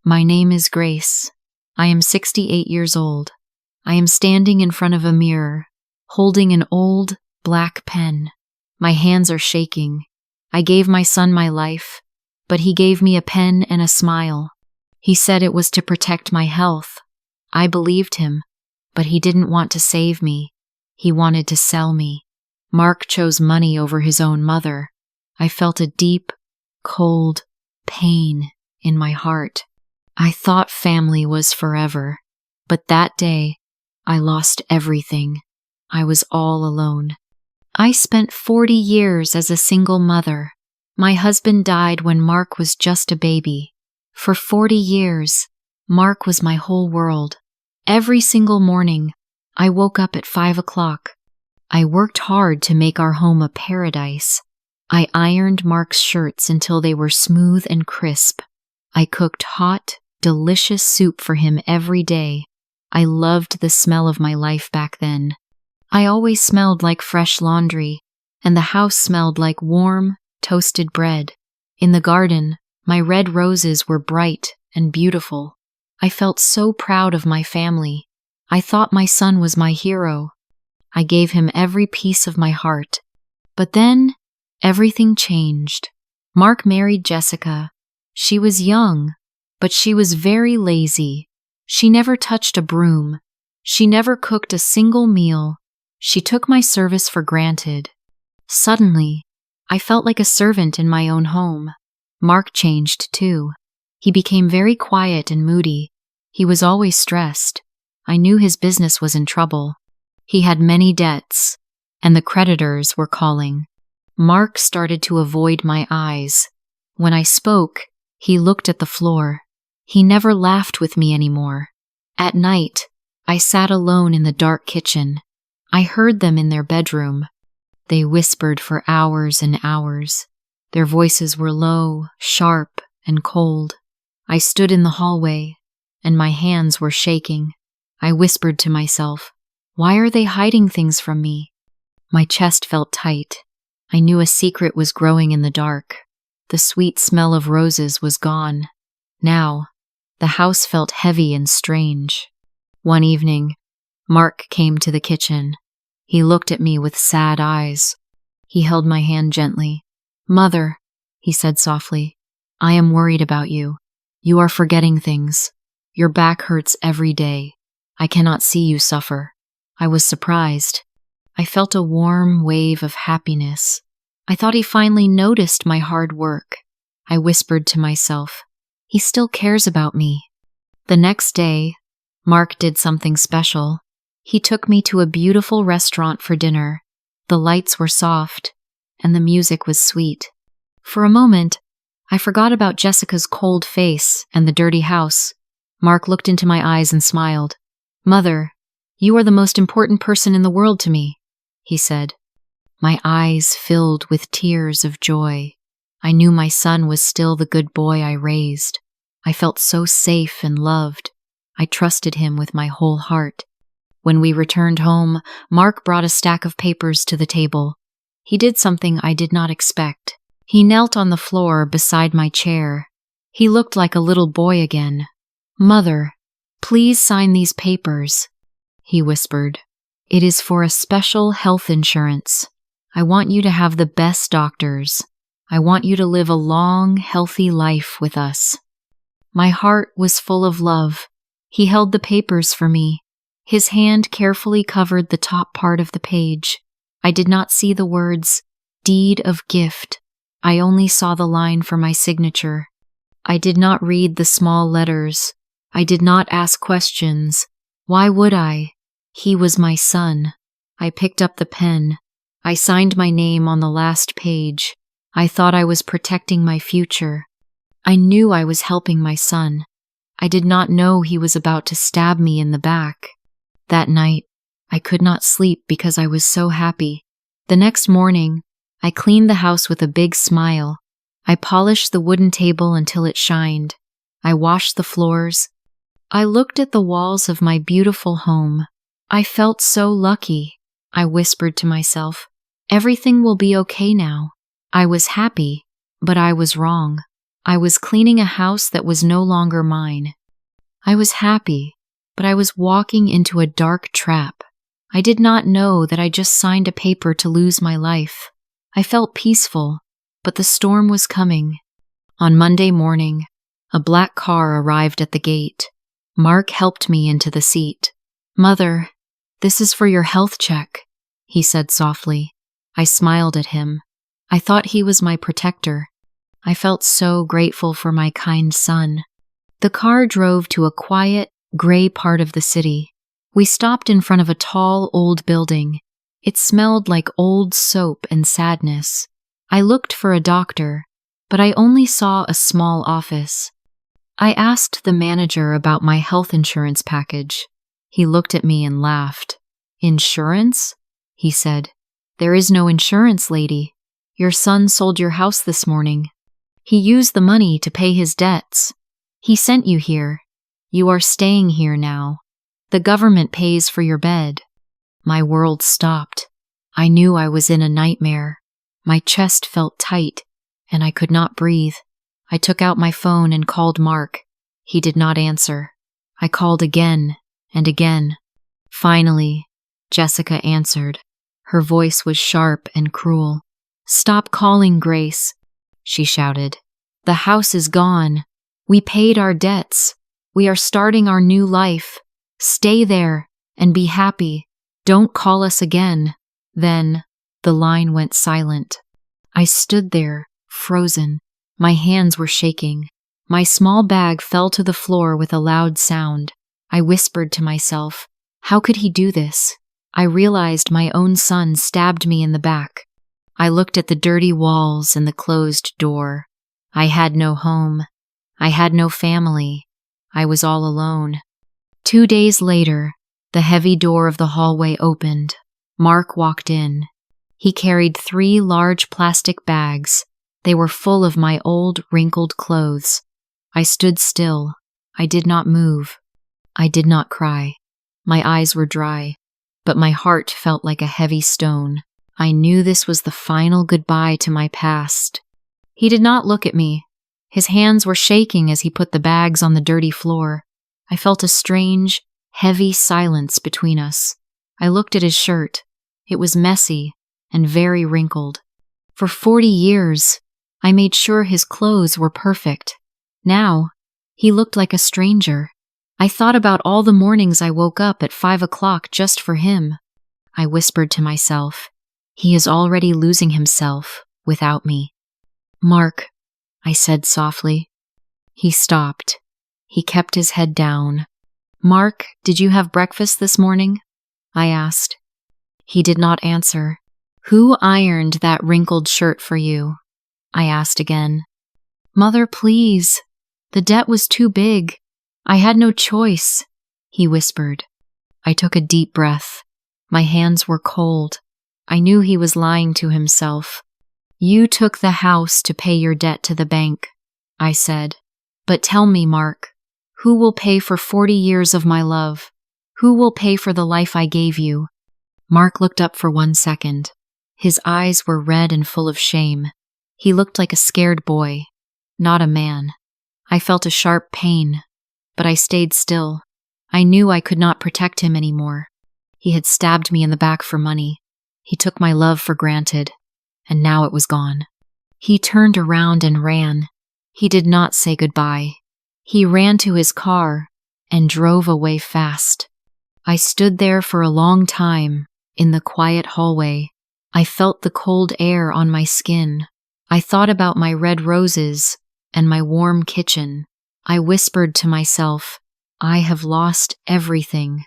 My name is Grace. I am 68 years old. I am standing in front of a mirror, holding an old, black pen. My hands are shaking. I gave my son my life, but he gave me a pen and a smile. He said it was to protect my health. I believed him, but he didn't want to save me. He wanted to sell me. Mark chose money over his own mother. I felt a deep, cold pain in my heart. I thought family was forever, but that day, I lost everything. I was all alone. I spent 40 years as a single mother. My husband died when Mark was just a baby. For 40 years, Mark was my whole world. Every single morning, I woke up at 5 o'clock. I worked hard to make our home a paradise. I ironed Mark's shirts until they were smooth and crisp. I cooked hot, delicious soup for him every day. I loved the smell of my life back then. I always smelled like fresh laundry, and the house smelled like warm, toasted bread. In the garden, my red roses were bright and beautiful. I felt so proud of my family. I thought my son was my hero. I gave him every piece of my heart. But then, everything changed. Mark married Jessica. She was young, but she was very lazy. She never touched a broom. She never cooked a single meal. She took my service for granted. Suddenly, I felt like a servant in my own home. Mark changed too. He became very quiet and moody. He was always stressed. I knew his business was in trouble. He had many debts, and the creditors were calling. Mark started to avoid my eyes. When I spoke, he looked at the floor. He never laughed with me anymore. At night, I sat alone in the dark kitchen. I heard them in their bedroom. They whispered for hours and hours. Their voices were low, sharp, and cold. I stood in the hallway, and my hands were shaking. I whispered to myself, "Why are they hiding things from me?" My chest felt tight. I knew a secret was growing in the dark. The sweet smell of roses was gone. Now, the house felt heavy and strange. One evening, Mark came to the kitchen. He looked at me with sad eyes. He held my hand gently. "Mother," he said softly, "I am worried about you. You are forgetting things. Your back hurts every day. I cannot see you suffer." I was surprised. I felt a warm wave of happiness. I thought he finally noticed my hard work. I whispered to myself, "He still cares about me." The next day, Mark did something special. He took me to a beautiful restaurant for dinner. The lights were soft, and the music was sweet. For a moment, I forgot about Jessica's cold face and the dirty house. Mark looked into my eyes and smiled. "Mother, you are the most important person in the world to me," he said. My eyes filled with tears of joy. I knew my son was still the good boy I raised. I felt so safe and loved. I trusted him with my whole heart. When we returned home, Mark brought a stack of papers to the table. He did something I did not expect. He knelt on the floor beside my chair. He looked like a little boy again. "Mother, please sign these papers," he whispered. "It is for a special health insurance. I want you to have the best doctors. I want you to live a long, healthy life with us." My heart was full of love. He held the papers for me. His hand carefully covered the top part of the page. I did not see the words, "Deed of Gift." I only saw the line for my signature. I did not read the small letters. I did not ask questions. Why would I? He was my son. I picked up the pen. I signed my name on the last page. I thought I was protecting my future. I knew I was helping my son. I did not know he was about to stab me in the back. That night, I could not sleep because I was so happy. The next morning, I cleaned the house with a big smile. I polished the wooden table until it shined. I washed the floors. I looked at the walls of my beautiful home. I felt so lucky. I whispered to myself, "Everything will be okay now." I was happy, but I was wrong. I was cleaning a house that was no longer mine. I was happy, but I was walking into a dark trap. I did not know that I just signed a paper to lose my life. I felt peaceful, but the storm was coming. On Monday morning, a black car arrived at the gate. Mark helped me into the seat. "Mother, this is for your health check," he said softly. I smiled at him. I thought he was my protector. I felt so grateful for my kind son. The car drove to a quiet, gray part of the city. We stopped in front of a tall, old building. It smelled like old soap and sadness. I looked for a doctor, but I only saw a small office. I asked the manager about my health insurance package. He looked at me and laughed. "Insurance?" he said. "There is no insurance, lady. Your son sold your house this morning. He used the money to pay his debts. He sent you here. You are staying here now. The government pays for your bed." My world stopped. I knew I was in a nightmare. My chest felt tight, and I could not breathe. I took out my phone and called Mark. He did not answer. I called again and again. Finally, Jessica answered. Her voice was sharp and cruel. "Stop calling, Grace," she shouted. "The house is gone. We paid our debts. We are starting our new life. Stay there and be happy. Don't call us again." Then the line went silent. I stood there, frozen. My hands were shaking. My small bag fell to the floor with a loud sound. I whispered to myself, how could he do this? I realized my own son stabbed me in the back. I looked at the dirty walls and the closed door. I had no home. I had no family. I was all alone. 2 days later, the heavy door of the hallway opened. Mark walked in. He carried 3 large plastic bags. They were full of my old, wrinkled clothes. I stood still. I did not move. I did not cry. My eyes were dry, but my heart felt like a heavy stone. I knew this was the final goodbye to my past. He did not look at me. His hands were shaking as he put the bags on the dirty floor. I felt a strange, heavy silence between us. I looked at his shirt. It was messy and very wrinkled. For 40 years, I made sure his clothes were perfect. Now, he looked like a stranger. I thought about all the mornings I woke up at 5 o'clock just for him. I whispered to myself, he is already losing himself without me. "Mark," I said softly. He stopped. He kept his head down. "Mark, did you have breakfast this morning?" I asked. He did not answer. "Who ironed that wrinkled shirt for you?" I asked again. "Mother, please. The debt was too big. I had no choice," he whispered. I took a deep breath. My hands were cold. I knew he was lying to himself. "You took the house to pay your debt to the bank," I said. "But tell me, Mark, who will pay for 40 years of my love? Who will pay for the life I gave you?" Mark looked up for 1 second. His eyes were red and full of shame. He looked like a scared boy, not a man. I felt a sharp pain, but I stayed still. I knew I could not protect him anymore. He had stabbed me in the back for money. He took my love for granted, and now it was gone. He turned around and ran. He did not say goodbye. He ran to his car and drove away fast. I stood there for a long time, in the quiet hallway. I felt the cold air on my skin. I thought about my red roses and my warm kitchen. I whispered to myself, I have lost everything.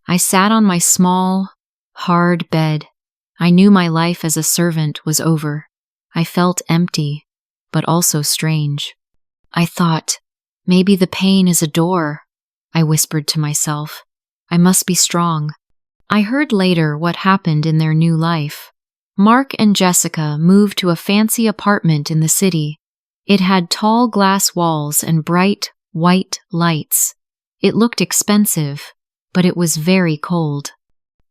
I sat on my small, hard bed. I knew my life as a servant was over. I felt empty, but also strange. I thought, maybe the pain is a door. I whispered to myself, I must be strong. I heard later what happened in their new life. Mark and Jessica moved to a fancy apartment in the city. It had tall glass walls and bright, white lights. It looked expensive, but it was very cold.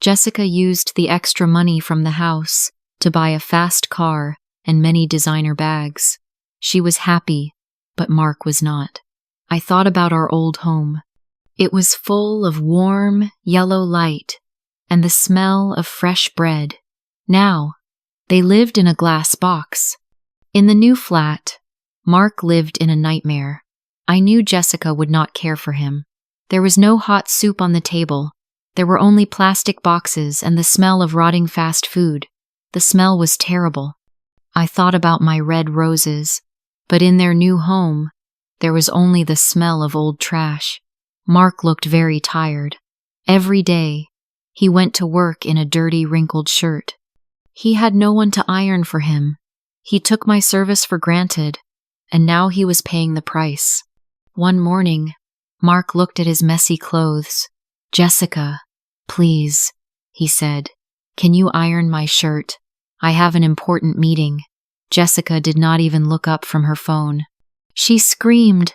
Jessica used the extra money from the house to buy a fast car and many designer bags. She was happy, but Mark was not. I thought about our old home. It was full of warm, yellow light and the smell of fresh bread. Now, they lived in a glass box. In the new flat, Mark lived in a nightmare. I knew Jessica would not care for him. There was no hot soup on the table. There were only plastic boxes and the smell of rotting fast food. The smell was terrible. I thought about my red roses, but in their new home, there was only the smell of old trash. Mark looked very tired. Every day, he went to work in a dirty, wrinkled shirt. He had no one to iron for him. He took my service for granted, and now he was paying the price. One morning, Mark looked at his messy clothes. "Jessica, please," he said. "Can you iron my shirt? I have an important meeting." Jessica did not even look up from her phone. She screamed,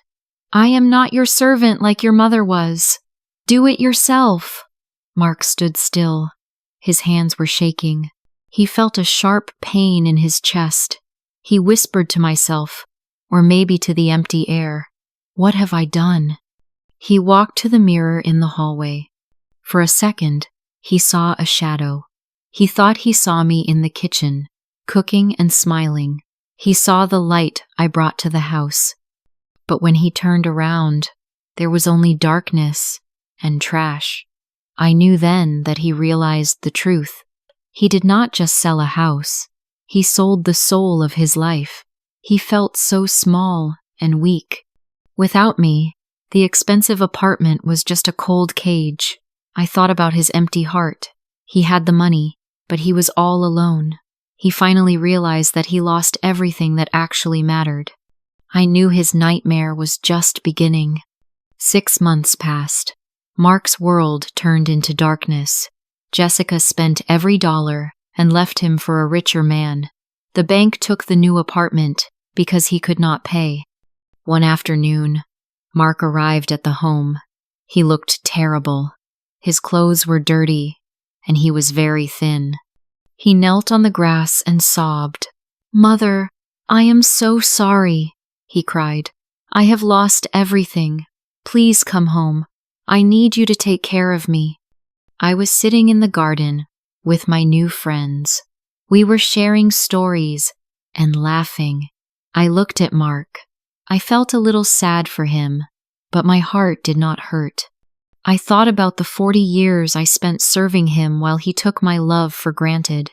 "I am not your servant like your mother was. Do it yourself." Mark stood still. His hands were shaking. He felt a sharp pain in his chest. He whispered to myself, or maybe to the empty air, "What have I done?" He walked to the mirror in the hallway. For a second, he saw a shadow. He thought he saw me in the kitchen, cooking and smiling. He saw the light I brought to the house. But when he turned around, there was only darkness and trash. I knew then that he realized the truth. He did not just sell a house. He sold the soul of his life. He felt so small and weak. Without me, the expensive apartment was just a cold cage. I thought about his empty heart. He had the money, but he was all alone. He finally realized that he lost everything that actually mattered. I knew his nightmare was just beginning. 6 months passed. Mark's world turned into darkness. Jessica spent every dollar and left him for a richer man. The bank took the new apartment because he could not pay. One afternoon, Mark arrived at the home. He looked terrible. His clothes were dirty, and he was very thin. He knelt on the grass and sobbed. "Mother, I am so sorry," he cried. "I have lost everything. Please come home. I need you to take care of me." I was sitting in the garden with my new friends. We were sharing stories and laughing. I looked at Mark. I felt a little sad for him, but my heart did not hurt. I thought about the 40 years I spent serving him while he took my love for granted.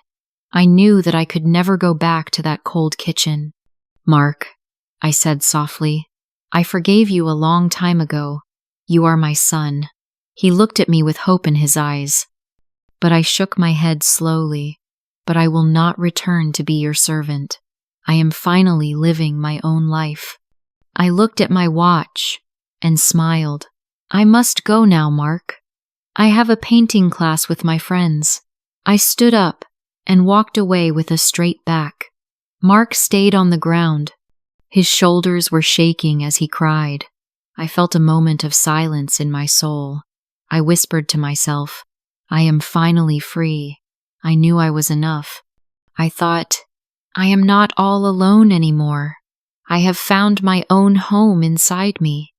I knew that I could never go back to that cold kitchen. "Mark," I said softly, "I forgave you a long time ago. You are my son." He looked at me with hope in his eyes. But I shook my head slowly. "But I will not return to be your servant. I am finally living my own life." I looked at my watch and smiled. "I must go now, Mark. I have a painting class with my friends." I stood up and walked away with a straight back. Mark stayed on the ground. His shoulders were shaking as he cried. I felt a moment of silence in my soul. I whispered to myself, "I am finally free." I knew I was enough. I thought, I am not all alone anymore. I have found my own home inside me.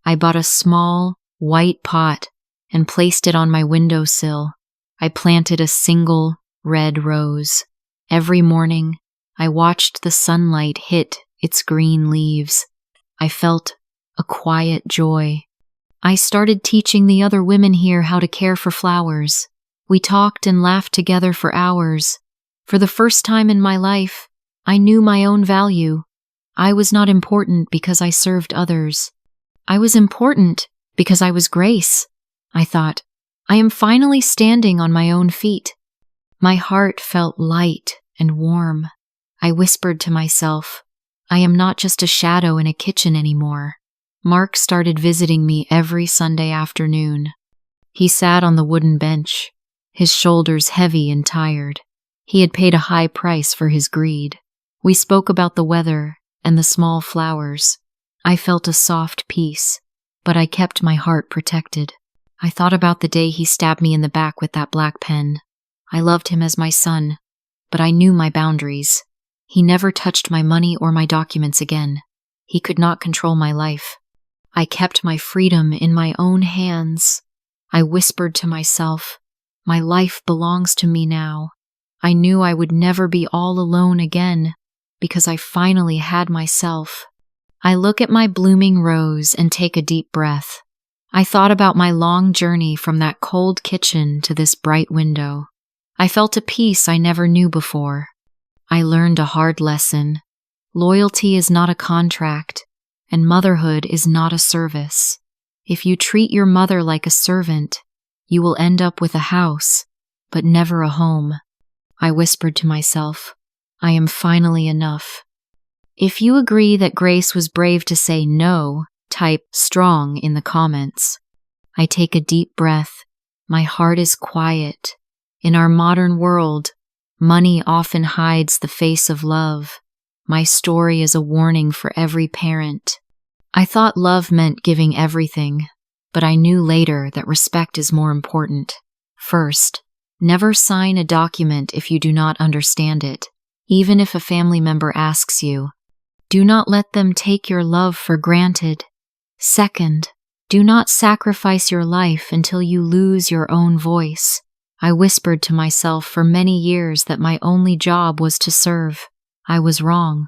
I bought a small, white pot and placed it on my windowsill. I planted a single red rose. Every morning, I watched the sunlight hit its green leaves. I felt a quiet joy. I started teaching the other women here how to care for flowers. We talked and laughed together for hours. For the first time in my life, I knew my own value. I was not important because I served others. I was important because I was Grace. I thought, I am finally standing on my own feet. My heart felt light and warm. I whispered to myself, I am not just a shadow in a kitchen anymore. Mark started visiting me every Sunday afternoon. He sat on the wooden bench, his shoulders heavy and tired. He had paid a high price for his greed. We spoke about the weather and the small flowers. I felt a soft peace, but I kept my heart protected. I thought about the day he stabbed me in the back with that black pen. I loved him as my son, but I knew my boundaries. He never touched my money or my documents again. He could not control my life. I kept my freedom in my own hands. I whispered to myself, my life belongs to me now. I knew I would never be all alone again because I finally had myself. I look at my blooming rose and take a deep breath. I thought about my long journey from that cold kitchen to this bright window. I felt a peace I never knew before. I learned a hard lesson. Loyalty is not a contract, and motherhood is not a service. If you treat your mother like a servant, you will end up with a house, but never a home. I whispered to myself, I am finally enough. If you agree that Grace was brave to say no, type strong in the comments. I take a deep breath. My heart is quiet. In our modern world, money often hides the face of love. My story is a warning for every parent. I thought love meant giving everything, but I knew later that respect is more important. First, never sign a document if you do not understand it, even if a family member asks you. Do not let them take your love for granted. Second, do not sacrifice your life until you lose your own voice. I whispered to myself for many years that my only job was to serve. I was wrong.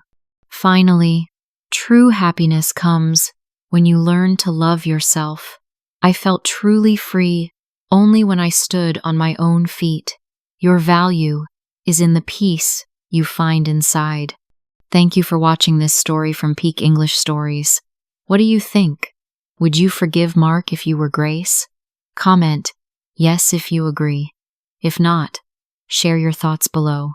Finally, true happiness comes when you learn to love yourself. I felt truly free only when I stood on my own feet. Your value is in the peace you find inside. Thank you for watching this story from Peak English Stories. What do you think? Would you forgive Mark if you were Grace? Comment yes if you agree. If not, share your thoughts below.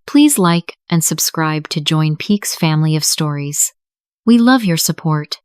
Please like and subscribe to join Peak's family of stories. We love your support.